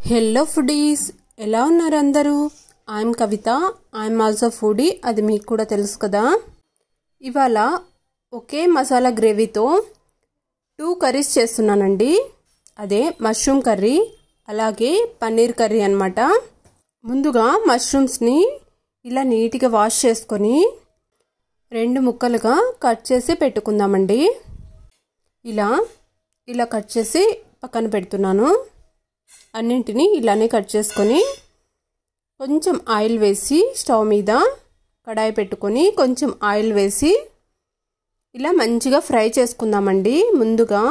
Hello foodies, ఎలా ఉన్నారు అందరూ? I'm Kavitha. I'm also foodie, అది మీకు కూడా తెలుసు కదా. ఇవాళ ఒకే మసాలా గ్రేవీతో 2 కర్రీస్ చేస్తున్నానండి. అదే మష్రూమ్ కర్రీ అలాగే పన్నీర్ కర్రీ అన్నమాట. ముందుగా మష్రూమ్స్ని ఇలా నీట్గా వాష్ చేసుకొని 2 ముక్కలుగా కట్ చేసి పెట్టుకుందామండి. ఇలా కట్ చేసి పక్కన పెడుతున్నాను. అన్నింటినీ ఇలానే కట్ చేసుకొని కొంచెం ఆయిల్ వేసి స్టవ్ మీద కడాయి పెట్టుకొని కొంచెం ఆయిల్ వేసి ఇలా మంచిగా ఫ్రై చేసుకుందామండి. ముందుగా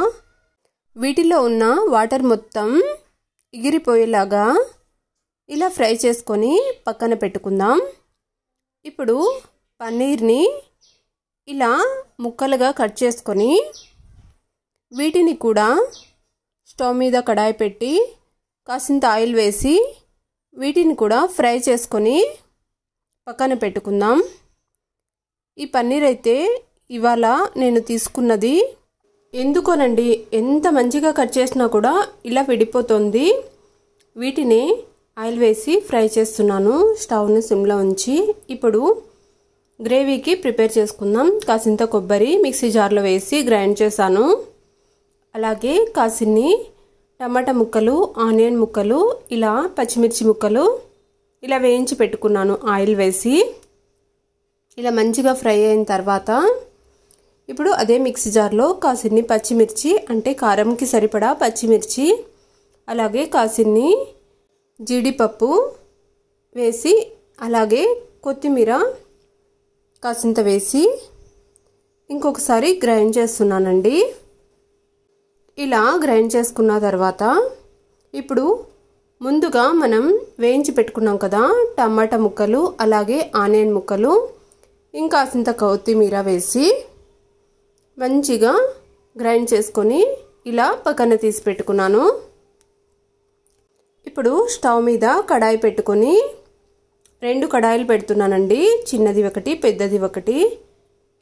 వీటిలో ఉన్న వాటర్ మొత్తం ఎగిరిపోయేలాగా ఇలా ఫ్రై చేసుకొని పక్కన పెట్టుకుందాం. ఇప్పుడు పన్నీర్ని ఇలా ముక్కలుగా కట్ చేసుకొని వీటిని కూడా స్టవ్ మీద కడాయి పెట్టి కాసింత ఆయిల్ వేసి వీటిని కూడా ఫ్రై చేసుకొని పక్కన పెట్టుకుందాం. ఈ పన్నీర్ అయితే ఇవాళ నేను తీసుకున్నది. ఎందుకోనండి, ఎంత మంచిగా కట్ చేసినా కూడా ఇలా విడిపోతుంది. వీటిని ఆయిల్ వేసి ఫ్రై చేస్తున్నాను స్టవ్ని సిమ్లో ఉంచి. ఇప్పుడు గ్రేవీకి ప్రిపేర్ చేసుకుందాం. కాసింత కొబ్బరి మిక్సీ జార్లో వేసి గ్రైండ్ చేశాను. అలాగే కాసిన్ని టమాటా ముక్కలు, ఆనియన్ ముక్కలు, ఇలా పచ్చిమిర్చి ముక్కలు ఇలా వేయించి పెట్టుకున్నాను ఆయిల్ వేసి. ఇలా మంచిగా ఫ్రై అయిన తర్వాత ఇప్పుడు అదే మిక్సీ జార్లో కాసిన్ని పచ్చిమిర్చి, అంటే కారంకి సరిపడా పచ్చిమిర్చి, అలాగే కాసిన్ని జీడిపప్పు వేసి అలాగే కొత్తిమీర కాసింత వేసి ఇంకొకసారి గ్రైండ్ చేస్తున్నానండి. ఇలా గ్రైండ్ చేసుకున్న తర్వాత ఇప్పుడు ముందుగా మనం వేయించి పెట్టుకున్నాం కదా టమాటా ముక్కలు, అలాగే ఆనియన్ ముక్కలు, ఇంకాసింత కొత్తిమీర వేసి మంచిగా గ్రైండ్ చేసుకొని ఇలా పక్కన తీసి పెట్టుకున్నాను. ఇప్పుడు స్టవ్ మీద కడాయి పెట్టుకొని 2 కడాయిలు పెడుతున్నానండి. చిన్నది ఒకటి, పెద్దది ఒకటి.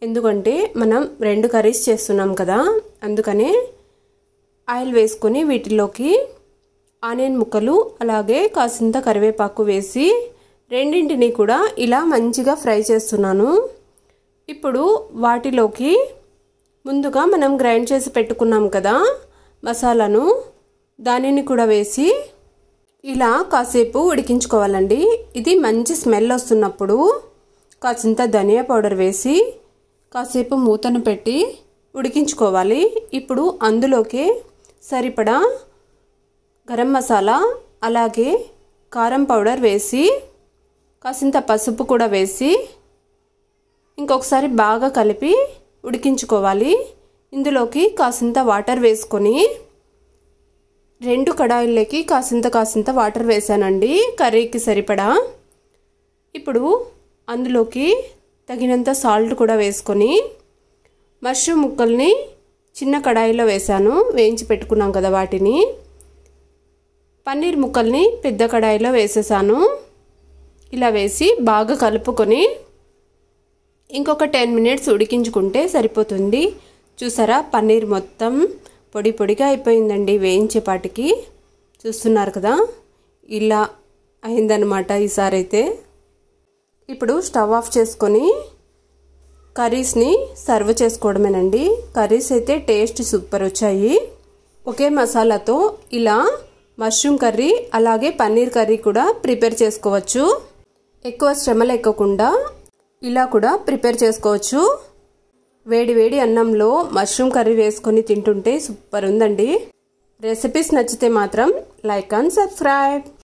ఎందుకంటే మనం 2 కర్రీస్ చేస్తున్నాం కదా, అందుకనే ఆయిల్ వేసుకొని వీటిలోకి ఆనియన్ ముక్కలు అలాగే కాసింత కరివేపాకు వేసి రెండింటిని కూడా ఇలా మంచిగా ఫ్రై చేస్తున్నాను. ఇప్పుడు వాటిలోకి ముందుగా మనం గ్రైండ్ చేసి పెట్టుకున్నాం కదా మసాలాను, దానిని కూడా వేసి ఇలా కాసేపు ఉడికించుకోవాలండి. ఇది మంచి స్మెల్ వస్తున్నప్పుడు కాసింత ధనియా పౌడర్ వేసి కాసేపు మూతను పెట్టి ఉడికించుకోవాలి. ఇప్పుడు అందులోకి సరిపడా గరం మసాలా అలాగే కారం పౌడర్ వేసి కాసింత పసుపు కూడా వేసి ఇంకొకసారి బాగా కలిపి ఉడికించుకోవాలి. ఇందులోకి కాసింత వాటర్ వేసుకొని 2 కడాయిల్లోకి కాసింత వాటర్ వేసానండి కర్రీకి సరిపడా. ఇప్పుడు అందులోకి తగినంత సాల్ట్ కూడా వేసుకొని మష్రూమ్ ముక్కల్ని చిన్న కడాయిలో వేసాను, వేయించి పెట్టుకున్నాం కదా వాటిని. పన్నీర్ ముక్కల్ని పెద్ద కడాయిలో వేసేసాను. ఇలా వేసి బాగా కలుపుకొని ఇంకొక 10 మినిట్స్ ఉడికించుకుంటే సరిపోతుంది. చూసారా, పన్నీర్ మొత్తం పొడి పొడిగా అయిపోయిందండి వేయించేపాటికి. చూస్తున్నారు కదా, ఇలా అయిందనమాట ఈసారి అయితే. ఇప్పుడు స్టవ్ ఆఫ్ చేసుకొని కర్రీస్ని సర్వ్ చేసుకోవడమేనండి. కర్రీస్ అయితే టేస్ట్ సూపర్ వచ్చాయి. ఒకే మసాలాతో ఇలా మష్రూమ్ కర్రీ అలాగే పన్నీర్ కర్రీ కూడా ప్రిపేర్ చేసుకోవచ్చు. ఎక్కువ శ్రమ లేకుండా ఇలా కూడా ప్రిపేర్ చేసుకోవచ్చు. వేడి వేడి అన్నంలో మష్రూమ్ కర్రీ వేసుకొని తింటుంటే సూపర్ ఉందండి. రెసిపీస్ నచ్చితే మాత్రం లైక్ అండ్ సబ్స్క్రైబ్.